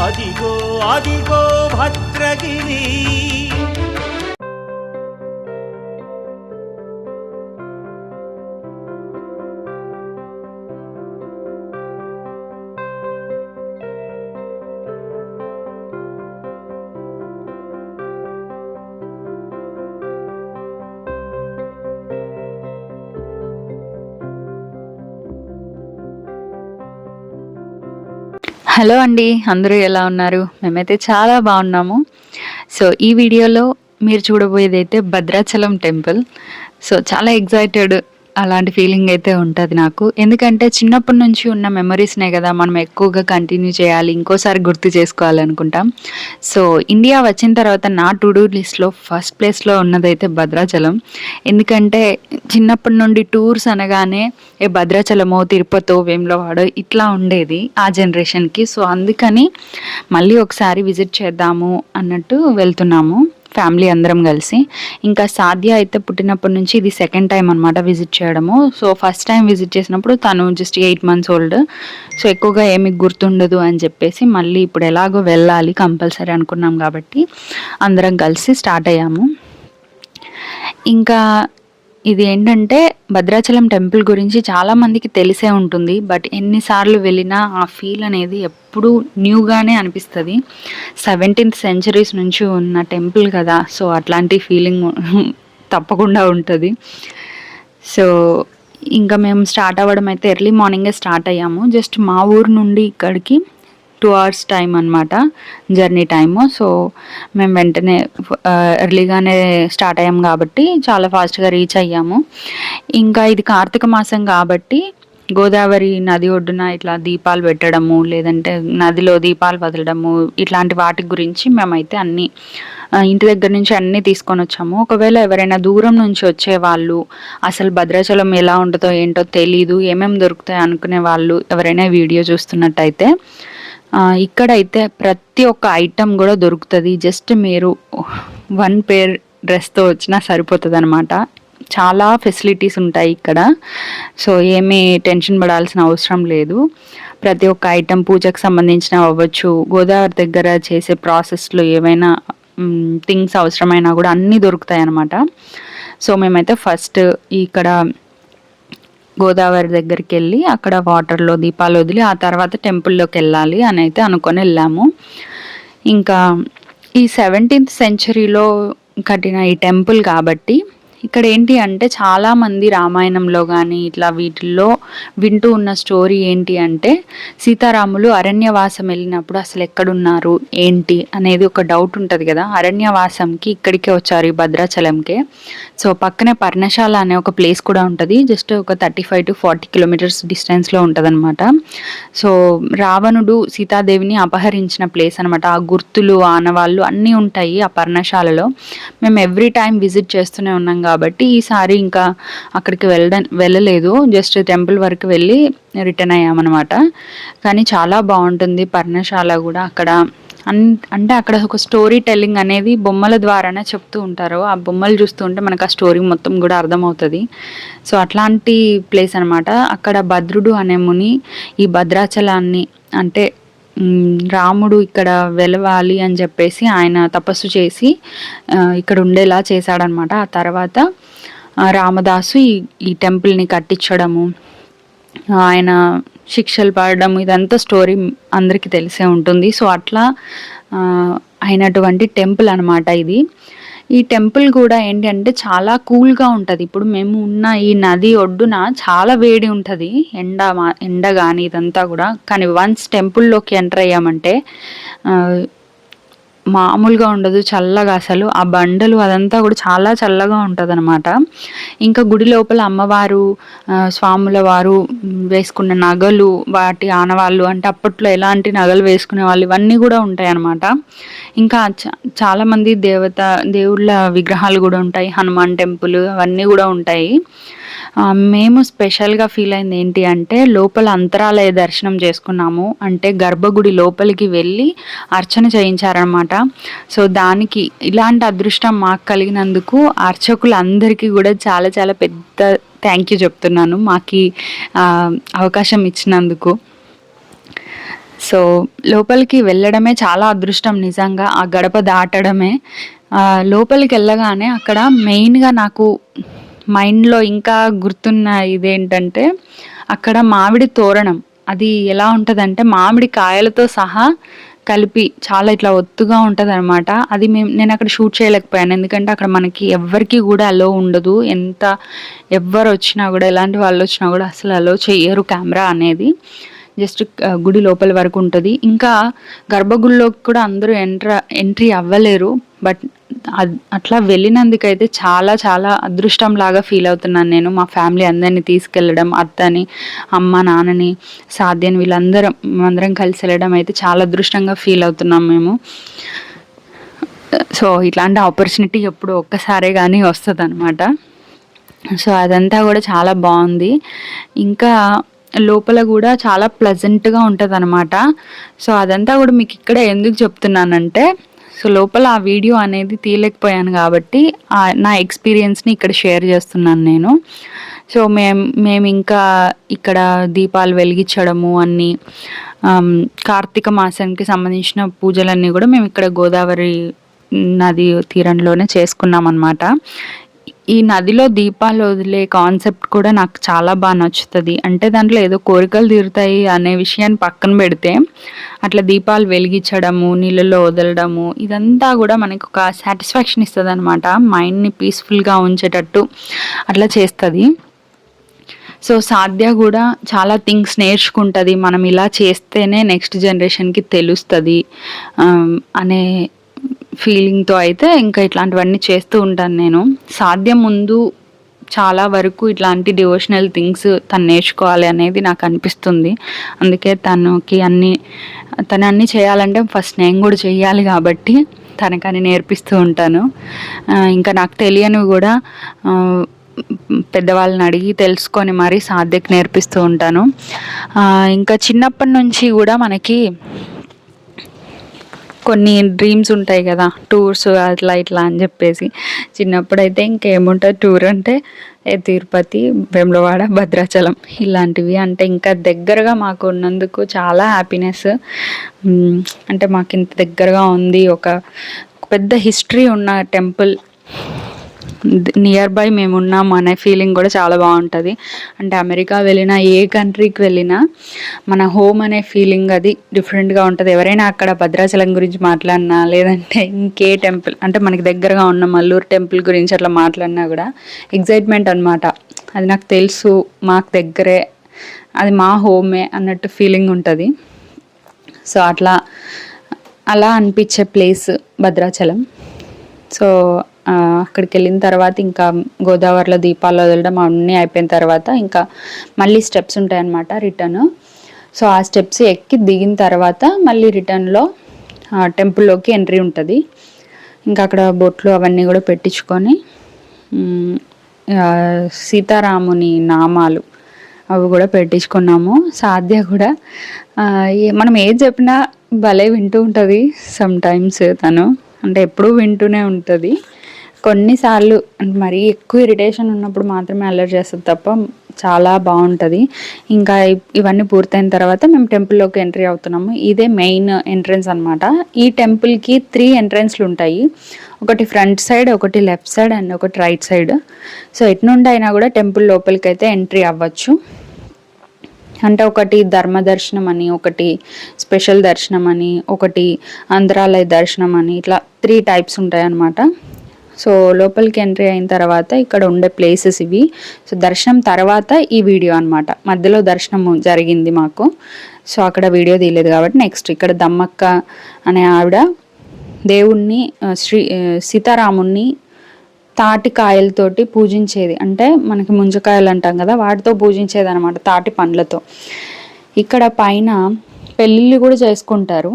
అదిగో అదిగో భద్రగిరి. హలో అండి, అందరూ ఎలా ఉన్నారు? మేమైతే చాలా బాగున్నాము. సో ఈ వీడియోలో మీరు చూడబోయేదైతే భద్రాచలం టెంపుల్. సో చాలా ఎగ్జైటెడ్, అలాంటి ఫీలింగ్ అయితే ఉంటుంది నాకు. ఎందుకంటే చిన్నప్పటి నుంచి ఉన్న మెమరీస్నే కదా మనం ఎక్కువగా కంటిన్యూ చేయాలి, ఇంకోసారి గుర్తు చేసుకోవాలి అనుకుంటాం. సో ఇండియా వచ్చిన తర్వాత నా టు డూ లిస్ట్లో ఫస్ట్ ప్లేస్లో ఉన్నదైతే భద్రాచలం. ఎందుకంటే చిన్నప్పటి నుండి టూర్స్ అనగానే భద్రాచలమో తిరుపతో వేములవాడో ఇట్లా ఉండేది ఆ జనరేషన్కి. సో అందుకని మళ్ళీ ఒకసారి విజిట్ చేద్దాము అన్నట్టు వెళ్తున్నాము ఫ్యామిలీ అందరం కలిసి. ఇంకా సాధ్య అయితే పుట్టినప్పటి నుంచి ఇది సెకండ్ టైం అనమాట విజిట్ చేయడము. సో ఫస్ట్ టైం విజిట్ చేసినప్పుడు తను జస్ట్ 8 months ఓల్డ్. సో ఎక్కువగా ఏమి గుర్తుండదు అని చెప్పేసి మళ్ళీ ఇప్పుడు ఎలాగో వెళ్ళాలి కంపల్సరీ అనుకున్నాం కాబట్టి అందరం కలిసి స్టార్ట్ అయ్యాము. ఇంకా ఇది ఏంటంటే భద్రాచలం టెంపుల్ గురించి చాలామందికి తెలిసే ఉంటుంది, బట్ ఎన్నిసార్లు వెళ్ళినా ఆ ఫీల్ అనేది ఎప్పుడూ న్యూగానే అనిపిస్తుంది. 17th century నుంచి ఉన్న టెంపుల్ కదా, సో అట్లాంటి ఫీలింగ్ తప్పకుండా ఉంటుంది. సో ఇంకా మేము స్టార్ట్ అవ్వడం అయితే ఎర్లీ మార్నింగే స్టార్ట్ అయ్యాము. జస్ట్ మా ఊరు నుండి ఇక్కడికి 2 hours టైం అనమాట జర్నీ టైము. సో మేము వెంటనే ఎర్లీగానే స్టార్ట్ అయ్యాము కాబట్టి చాలా ఫాస్ట్గా రీచ్ అయ్యాము. ఇంకా ఇది కార్తీక మాసం కాబట్టి గోదావరి నది ఒడ్డున ఇట్లా దీపాలు పెట్టడము, లేదంటే నదిలో దీపాలు వదలడము, ఇట్లాంటి వాటి గురించి మేమైతే అన్నీ ఇంటి దగ్గర నుంచి అన్నీ తీసుకొని వచ్చాము. ఒకవేళ ఎవరైనా దూరం నుంచి వచ్చేవాళ్ళు, అసలు భద్రాచలం ఎలా ఉంటుందో ఏంటో తెలీదు, ఏమేమి దొరుకుతాయి అనుకునే వాళ్ళు ఎవరైనా వీడియో చూస్తున్నట్టయితే ఇక్కడైతే ప్రతి ఒక్క ఐటమ్ కూడా దొరుకుతుంది. జస్ట్ మీరు 1 pair డ్రెస్తో వచ్చినా సరిపోతుంది అనమాట. చాలా ఫెసిలిటీస్ ఉంటాయి ఇక్కడ. సో ఏమీ టెన్షన్ పడాల్సిన అవసరం లేదు. ప్రతి ఒక్క ఐటమ్ పూజకు సంబంధించిన అవ్వచ్చు, గోదావరి దగ్గర చేసే ప్రాసెస్లో ఏవైనా థింగ్స్ అవసరమైనా కూడా అన్నీ దొరుకుతాయి అన్నమాట. సో మేమైతే ఫస్ట్ ఇక్కడ గోదావరి దగ్గరికి వెళ్ళి అక్కడ వాటర్లో దీపాలు వదిలి ఆ తర్వాత టెంపుల్లోకి వెళ్ళాలి అని అయితే అనుకొని వెళ్ళాము. ఇంకా ఈ 17th century కట్టిన ఈ టెంపుల్ కాబట్టి ఇక్కడ ఏంటి అంటే చాలామంది రామాయణంలో కానీ ఇట్లా వీటిల్లో వింటూ ఉన్న స్టోరీ ఏంటి అంటే సీతారాములు అరణ్యవాసం వెళ్ళినప్పుడు అసలు ఎక్కడున్నారు ఏంటి అనేది ఒక డౌట్ ఉంటుంది కదా. అరణ్యవాసంకి ఇక్కడికే వచ్చారు, ఈ భద్రాచలంకే. సో పక్కనే పర్ణశాల అనే ఒక ప్లేస్ కూడా ఉంటుంది, జస్ట్ ఒక 35 to 40 kilometers డిస్టెన్స్లో ఉంటుంది అనమాట. సో రావణుడు సీతాదేవిని అపహరించిన ప్లేస్ అనమాట. ఆ గుర్తులు ఆనవాళ్ళు అన్నీ ఉంటాయి ఆ పర్ణశాలలో. మేము ఎవ్రీ టైం విజిట్ చేస్తూనే ఉన్నాం కాబట్టి ఈసారి ఇంకా అక్కడికి వెళ్ళలేదు, జస్ట్ టెంపుల్ వరకు వెళ్ళి రిటర్న్ అయ్యామన్నమాట. కానీ చాలా బాగుంటుంది పర్ణశాల కూడా. అక్కడ అంటే అక్కడ ఒక స్టోరీ టెల్లింగ్ అనేది బొమ్మల ద్వారానే చెప్తూ ఉంటారు. ఆ బొమ్మలు చూస్తూ ఉంటే మనకు ఆ స్టోరీ మొత్తం కూడా అర్థమవుతుంది. సో అట్లాంటి ప్లేస్ అనమాట. అక్కడ భద్రుడు అనే ముని ఈ భద్రాచలాన్ని అంటే రాముడు ఇక్కడ వెలవాలి అని చెప్పేసి ఆయన తపస్సు చేసి ఇక్కడ ఉండేలా చేశాడనమాట. ఆ తర్వాత రామదాసు ఈ టెంపుల్ని కట్టించడము, ఆయన శిక్షలు పడడం, ఇదంతా స్టోరీ అందరికీ తెలిసే ఉంటుంది. సో అట్లా అయినటువంటి టెంపుల్ అనమాట ఇది. ఈ టెంపుల్ కూడా ఏంటంటే చాలా కూల్గా ఉంటుంది. ఇప్పుడు మేము ఉన్న ఈ నది ఒడ్డున చాలా వేడి ఉంటుంది, ఎండ కానీ ఇదంతా కూడా. కానీ వన్స్ టెంపుల్లోకి ఎంటర్ అయ్యామంటే మామూలుగా ఉండదు, చల్లగా. అసలు ఆ బండలు అదంతా కూడా చాలా చల్లగా ఉంటుంది అనమాట. ఇంకా గుడి లోపల అమ్మవారు స్వాముల వారు వేసుకున్న నగలు, వాటి ఆనవాళ్ళు, అంటే అప్పట్లో ఎలాంటి నగలు వేసుకునే వాళ్ళు, ఇవన్నీ కూడా ఉంటాయి అన్నమాట. ఇంకా చాలామంది దేవుళ్ళ విగ్రహాలు కూడా ఉంటాయి, హనుమాన్ టెంపుల్ అవన్నీ కూడా ఉంటాయి. మేము స్పెషల్గా ఫీల్ అయింది ఏంటి అంటే లోపల అంతరాలయ దర్శనం చేసుకున్నాము. అంటే గర్భగుడి లోపలికి వెళ్ళి అర్చన చేయించారనమాట. సో దానికి ఇలాంటి అదృష్టం మాకు కలిగినందుకు అర్చకులందరికీ కూడా చాలా చాలా పెద్ద థ్యాంక్ యూ చెప్తున్నాను, మాకు అవకాశం ఇచ్చినందుకు. సో లోపలికి వెళ్ళడమే చాలా అదృష్టం నిజంగా. ఆ గడప దాటడమే. లోపలికి వెళ్ళగానే అక్కడ మెయిన్‌గా నాకు మైండ్‌లో ఇంకా గుర్తున్న ఇదేంటంటే, అక్కడ మామిడి తోరణం. అది ఎలా ఉంటదంటే, మామిడి కాయలతో సహా కలిపి చాలా ఇట్లా ఒత్తుగా ఉంటదనమాట. అది నేనక్కడ షూట్ చేయలేకపోయాను. ఎందుకంటే, అక్కడ మనకి ఎవ్వరికీ గూడా అలో ఉండదు. ఎవ్వరొచ్చినా గూడా, ఎలాంటి వాళ్ళొచ్చినా గూడా అసలు అలో చెయ్యరు కెమెరా అనేది. జస్ట్ గుడి లోపల వరకు ఉంటది. ఇంకా గర్భగుడిలోకి కూడా అందరూ ఎంట్రీ అవ్వలేరు. బట్ అట్లా వెళ్ళినందుకైతే చాలా చాలా అదృష్టంలాగా ఫీల్ అవుతున్నాను నేను. మా ఫ్యామిలీ అందరిని తీసుకెళ్ళడం, అత్తని, అమ్మ, నాన్నని, సాధ్యని మేమందరం కలిసి వెళ్ళడం అయితే చాలా అదృష్టంగా ఫీల్ అవుతున్నాం మేము. సో ఇట్లాంటి ఆపర్చునిటీ ఎప్పుడు ఒక్కసారే కానీ వస్తుందన్నమాట. సో అదంతా కూడా చాలా బాగుంది. ఇంకా లోపల కూడా చాలా ప్లెజెంట్‌గా ఉంటదనమాట. సో అదంతా కూడా మీకు ఇక్కడ ఎందుకు చెప్తున్నానంటే, సో లోపల ఆ వీడియో అనేది తీయలేకపోయాను కాబట్టి నా ఎక్స్‌పీరియన్స్‌ని ఇక్కడ షేర్ చేస్తున్నాను నేను. సో మేమింకా ఇక్కడ దీపాలు వెలిగించడము అన్నీ, కార్తీక మాసానికి సంబంధించిన పూజలన్నీ కూడా మేము ఇక్కడ గోదావరి నది తీరంలోనే చేసుకున్నామన్నమాట. ఈ నదిలో దీపాలు వదిలే కాన్సెప్ట్ కూడా నాకు చాలా బాగా నచ్చుతుంది. అంటే దాంట్లో ఏదో కోరికలు తీరుతాయి అనే విషయాన్ని పక్కన పెడితే, అట్లా దీపాలు వెలిగించడము, నీళ్ళలో వదలడము, ఇదంతా కూడా మనకు ఒక సాటిస్ఫాక్షన్ ఇస్తుంది అనమాట. మైండ్ని పీస్ఫుల్గా ఉంచేటట్టు అట్లా చేస్తుంది. సో సాధ్య కూడా చాలా థింగ్స్ నేర్చుకుంటుంది. మనం ఇలా చేస్తేనే నెక్స్ట్ జనరేషన్కి తెలుస్తుంది అనే ఫీలింగ్తో అయితే ఇంకా ఇట్లాంటివన్నీ చేస్తూ ఉంటాను నేను. సాధ్యం ముందు చాలా వరకు ఇట్లాంటి డివోషనల్ థింగ్స్ తను నేర్చుకోవాలి అనేది నాకు అనిపిస్తుంది. అందుకే తను అన్నీ చేయాలంటే ఫస్ట్ నేను కూడా చేయాలి కాబట్టి తనకని నేర్పిస్తూ ఉంటాను. ఇంకా నాకు తెలియనివి కూడా పెద్దవాళ్ళని అడిగి తెలుసుకొని మరీ సాధ్యకి నేర్పిస్తూ ఉంటాను. ఇంకా చిన్నప్పటి నుంచి కూడా మనకి కొన్ని డ్రీమ్స్ ఉంటాయి కదా, టూర్స్ అట్లా ఇట్లా అని చెప్పేసి. చిన్నప్పుడైతే ఇంకేముంటుంది, టూర్ అంటే తిరుపతి, వేములవాడ, భద్రాచలం ఇలాంటివి. అంటే ఇంకా దగ్గరగా మాకు ఉన్నందుకు చాలా హ్యాపీనెస్. అంటే మాకు ఇంత దగ్గరగా ఉంది, ఒక పెద్ద హిస్టరీ ఉన్న టెంపుల్ నియర్ బై మేము ఉన్నాము అనే ఫీలింగ్ కూడా చాలా బాగుంటుంది. అంటే అమెరికా వెళ్ళినా, ఏ కంట్రీకి వెళ్ళినా మన హోమ్ అనే ఫీలింగ్ అది డిఫరెంట్గా ఉంటుంది. ఎవరైనా అక్కడ భద్రాచలం గురించి మాట్లాడినా, లేదంటే ఇంకే టెంపుల్ అంటే మనకి దగ్గరగా ఉన్న మల్లూరు టెంపుల్ గురించి అట్లా మాట్లాడినా కూడా ఎగ్జైట్మెంట్ అనమాట. అది నాకు తెలుసు, మాకు దగ్గరే, అది మా హోమే అన్నట్టు ఫీలింగ్ ఉంటుంది. సో అలా అనిపించే ప్లేస్ భద్రాచలం. సో అక్కడికి వెళ్ళిన తర్వాత ఇంకా గోదావరిలో దీపాలు వదలడం అన్నీ అయిపోయిన తర్వాత ఇంకా మళ్ళీ స్టెప్స్ ఉంటాయన్నమాట రిటర్న్. సో ఆ స్టెప్స్ ఎక్కి దిగిన తర్వాత మళ్ళీ రిటర్న్లో టెంపుల్లోకి ఎంట్రీ ఉంటుంది. ఇంకా అక్కడ బొట్లు అవన్నీ కూడా పెట్టించుకొని సీతారాముని నామాలు అవి కూడా పెట్టించుకున్నాము. సాధ్య కూడా మనం ఏది చెప్పినా భలే వింటూ ఉంటుంది సమ్ టైమ్స్. తను అంటే ఎప్పుడూ వింటూనే ఉంటుంది. కొన్నిసార్లు మరీ ఎక్కువ ఇరిటేషన్ ఉన్నప్పుడు మాత్రమే అల్లరి చేస్తుంది తప్ప చాలా బాగుంటుంది. ఇంకా ఇవన్నీ పూర్తయిన తర్వాత మేము టెంపుల్లోకి ఎంట్రీ అవుతున్నాము. ఇదే మెయిన్ ఎంట్రన్స్ అనమాట. ఈ టెంపుల్కి 3 ఎంట్రన్స్లు ఉంటాయి. ఒకటి ఫ్రంట్ సైడ్, ఒకటి లెఫ్ట్ సైడ్ అండ్ ఒకటి రైట్ సైడ్. సో ఎటు నుండి అయినా కూడా టెంపుల్ లోపలికి అయితే ఎంట్రీ అవ్వచ్చు. అంటే ఒకటి ధర్మ దర్శనం అని, ఒకటి స్పెషల్ దర్శనం అని, ఒకటి అంతరాలయ దర్శనం అని, ఇట్లా 3 టైప్స్ ఉంటాయి అన్నమాట. సో లోపలికి ఎంట్రీ అయిన తర్వాత ఇక్కడ ఉండే ప్లేసెస్ ఇవి. సో దర్శనం తర్వాత ఈ వీడియో అనమాట. మధ్యలో దర్శనం జరిగింది మాకు. సో అక్కడ వీడియో తీయలేదు కాబట్టి నెక్స్ట్ ఇక్కడ దమ్మక్క అనే ఆవిడ దేవుణ్ణి సీతారాముణ్ణి తాటి కాయలతోటి పూజించేది. అంటే మనకి ముంజకాయలు అంటాం కదా, వాటితో పూజించేది అనమాట, తాటి పండ్లతో. ఇక్కడ పైన పెళ్ళిళ్ళు కూడా చేసుకుంటారు.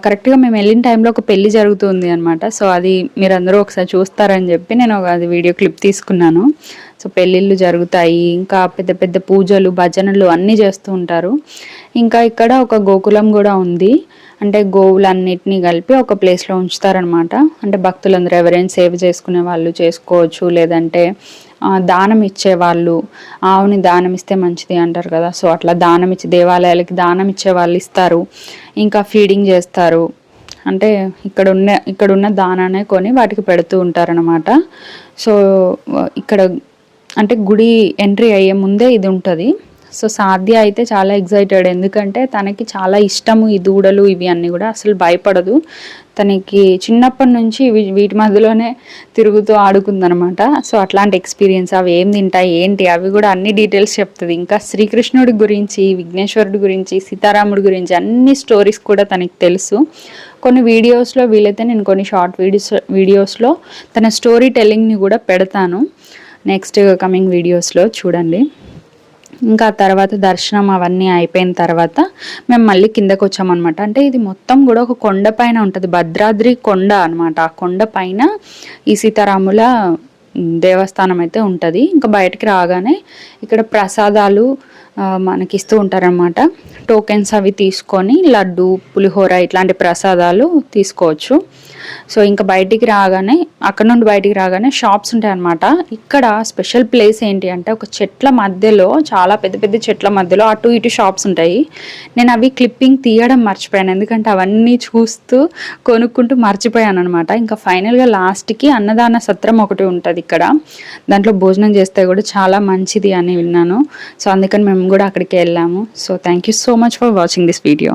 కరెక్ట్గా మేము వెళ్ళిన టైంలో ఒక పెళ్ళి జరుగుతుంది అనమాట. సో అది మీరందరూ ఒకసారి చూస్తారని చెప్పి నేను అది వీడియో క్లిప్ తీసుకున్నాను. సో పెళ్ళిళ్ళు జరుగుతాయి, ఇంకా పెద్ద పెద్ద పూజలు, భజనలు అన్నీ చేస్తూ ఉంటారు. ఇంకా ఇక్కడ ఒక గోకులం కూడా ఉంది. అంటే గోవులన్నిటినీ కలిపి ఒక ప్లేస్లో ఉంచుతారనమాట. అంటే భక్తులందరూ ఎవరైనా సేవ చేసుకునే వాళ్ళు చేసుకోవచ్చు, లేదంటే దానం ఇచ్చేవాళ్ళు, ఆవుని దానం ఇస్తే మంచిది అంటారు కదా, సో అట్లా దానం ఇచ్చి దేవాలయాలకి దానం ఇచ్చే వాళ్ళు ఇస్తారు. ఇంకా ఫీడింగ్ చేస్తారు, అంటే ఇక్కడున్న దానానే కొని వాటికి పెడుతూ ఉంటారనమాట. సో ఇక్కడ అంటే గుడి ఎంట్రీ అయ్యే ముందే ఇది ఉంటుంది. సో సాధ్య అయితే చాలా ఎగ్జైటెడ్, ఎందుకంటే తనకి చాలా ఇష్టము ఈ దూడలు ఇవి అన్నీ కూడా. అసలు భయపడదు, తనకి చిన్నప్పటి నుంచి వీటి మధ్యలోనే తిరుగుతూ ఆడుకుందనమాట. సో అట్లాంటి ఎక్స్పీరియన్స్, అవి ఏం తింటాయి ఏంటి అవి కూడా అన్ని డీటెయిల్స్ చెప్తుంది. ఇంకా శ్రీకృష్ణుడి గురించి, విఘ్నేశ్వరుడి గురించి, సీతారాముడి గురించి అన్ని స్టోరీస్ కూడా తనకి తెలుసు. కొన్ని వీడియోస్లో వీలైతే నేను కొన్ని షార్ట్ వీడియోస్లో తన స్టోరీ టెల్లింగ్ని కూడా పెడతాను నెక్స్ట్ కమింగ్ వీడియోస్లో, చూడండి. ఇంకా తర్వాత దర్శనం అవన్నీ అయిపోయిన తర్వాత మేము మళ్ళీ కిందకు వచ్చామన్నమాట. అంటే ఇది మొత్తం కూడా ఒక కొండ పైన ఉంటుంది, భద్రాద్రి కొండ అనమాట. ఆ కొండ పైన ఈ సీతారాముల దేవస్థానం అయితే ఉంటుంది. ఇంకా బయటికి రాగానే ఇక్కడ ప్రసాదాలు మనకి ఇస్తూ ఉంటారనమాట. టోకెన్స్ అవి తీసుకొని లడ్డు, పులిహోర ఇట్లాంటి ప్రసాదాలు తీసుకోవచ్చు. సో ఇంకా బయటికి రాగానే, అక్కడ నుండి బయటికి రాగానే షాప్స్ ఉంటాయి అన్నమాట. ఇక్కడ స్పెషల్ ప్లేస్ ఏంటి అంటే ఒక చెట్ల మధ్యలో, చాలా పెద్ద పెద్ద చెట్ల మధ్యలో అటు ఇటు షాప్స్ ఉంటాయి. నేను అవి క్లిప్పింగ్ తీయడం మర్చిపోయాను, ఎందుకంటే అవన్నీ చూస్తూ కొనుక్కుంటూ మర్చిపోయాను అనమాట. ఇంకా ఫైనల్గా లాస్ట్కి అన్నదాన సత్రం ఒకటి ఉంటుంది ఇక్కడ, దాంట్లో భోజనం చేస్తే కూడా చాలా మంచిది అని విన్నాను. సో అందుకని మేము కూడా అక్కడికి వెళ్ళాము. So thank you so much for watching this video.